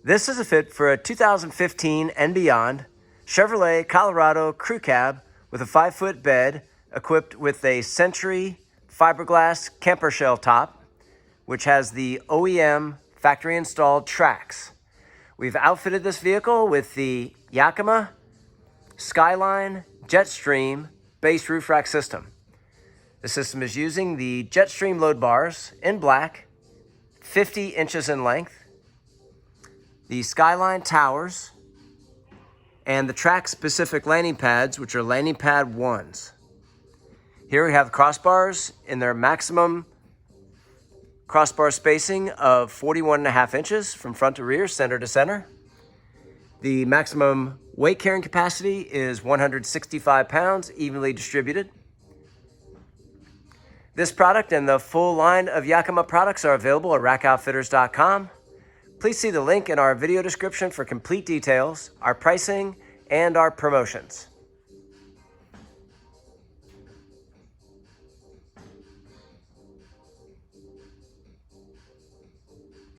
This is a fit for a 2015 and beyond Chevrolet Colorado crew cab with a 5-foot bed equipped with a Century fiberglass camper shell top, which has the OEM factory installed tracks. We've outfitted this vehicle with the Yakima SkyLine JetStream base roof rack system. The system is using the JetStream load bars in black, 50 inches in length, the SkyLine Towers, and the track-specific landing pads, which are landing pad 1s. Here we have crossbars in their maximum crossbar spacing of 41.5 inches from front to rear, center to center. The maximum weight carrying capacity is 165 pounds, evenly distributed. This product and the full line of Yakima products are available at rackoutfitters.com. Please see the link in our video description for complete details, our pricing, and our promotions.